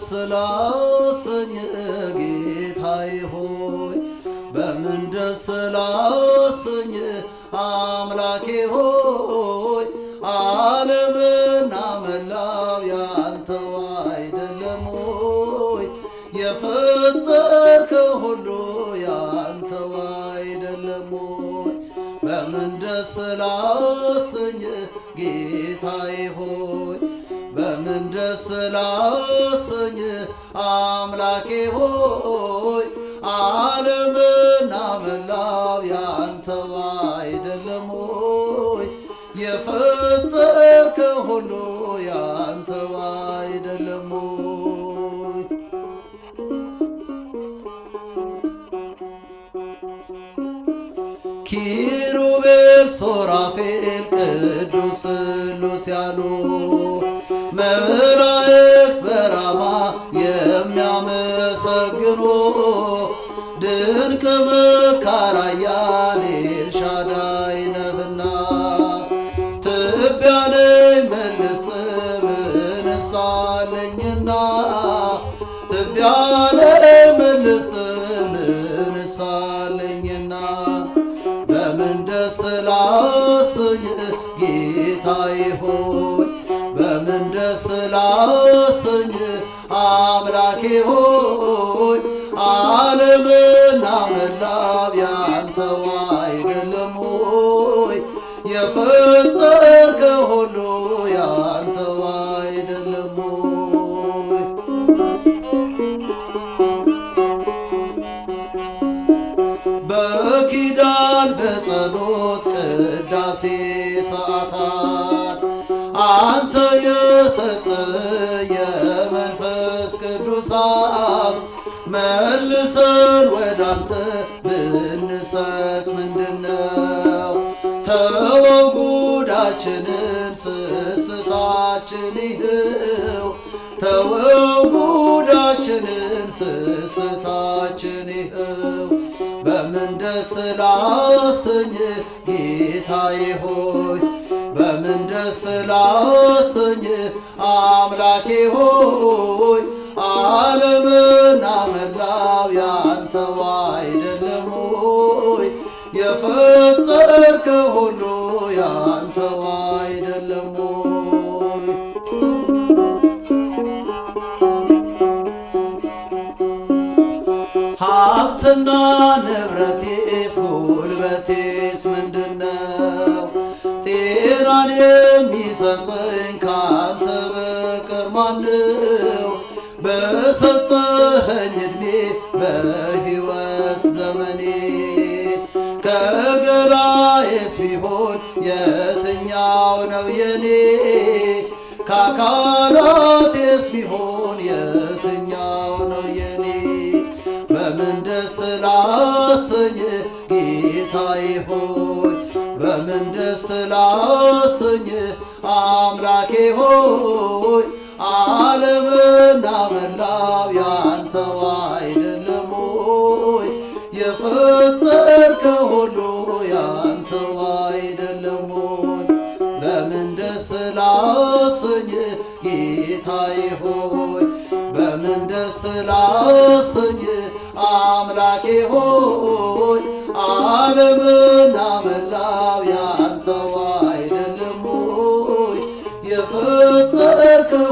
ደስ ላሰኝ ጌታዬ ሆይ በምን ደስ ላሰኝ አምላኬ ሆይ ዓለምና መላው ያንተው አይደለም ሆይ የፈጠርከው ሁሉ ያንተው አይደለም ሆይ በምን ደስ ላሰኝ ጌታዬ ሆይ በምን ደስ ላሰኝ አምላኬ ሆይ ዓለምና መላው ያንተው አይደለም ሆይ የፈጠርከው ሁሉ ያንተው አይደለም ሆይ ኪሩቤል ሱራፌል ቅዱስ ስሉስ ያሉ መላእክት በራማ የሚያመሰግኑ ድንቅ መካር ኃያል ኤልሻዳይ ነህና ትቢያ ነኝ መልስ ምንስ አለኝና ትቢያ ነኝ መልስ ምንስ አለኝና በምን ደስ ላሰኝ ጌታዬ ሆይ በምን ደስ ላሰኝ አምላኬ ሆይ ዓለምና መላው ያንተው አይደለም ሆይ የፈጠርከው ሁሉ ያንተው አይደለም ሆይ በኪዳን በጸሎት ቅዳሴ ሰዓታት አንተ የሰጠ የመንፈስ ቅዱስ አብ መልሰን ወዳንተ ብንሰጥ ምንድነው ተወው ጉዳችንን ስስታችን ይኸው ተወው ጉዳችንን ስስታችን ይኸው በምን ደስ ላሰኝ ጌታዬ ሆይ በምን ደስ ላሰኝ አምላኬ ሆይ ዓለምና መላው ያንተው አይደለም ሆይ የፈጠርከው ሁሉ ያንተው አይደለም ሆይ ሀብትና ንብረቴስ ጉልበቴስ ምንድነው ጤናን የሚሰጠኝ ካንተ በቀር ማነው በሰጠኸኝ ዕድሜ በሕይወት ዘመኔ ከገላዬስ ቢሆን የትኛው ነው የኔ ከአካላቴስ ቢሆን የትኛው ነው የኔ በምን ደስ ላሰኝ ጌታዬ ሆይ በምን ደስ ላሰኝ አምላኬ ሆይ ዓለምና መላው ያንተው አይደለም ሆይ የፈጠርከው ሁሉ ያንተው አይደለም ሆይ በምን ደስ ላሰኝ ጌታዬ ሆይ በምን ደስ ላሰኝ አምላኬ ሆይ ዓለምና መላው ያንተው አይደለም ሆይ የፈጠርከው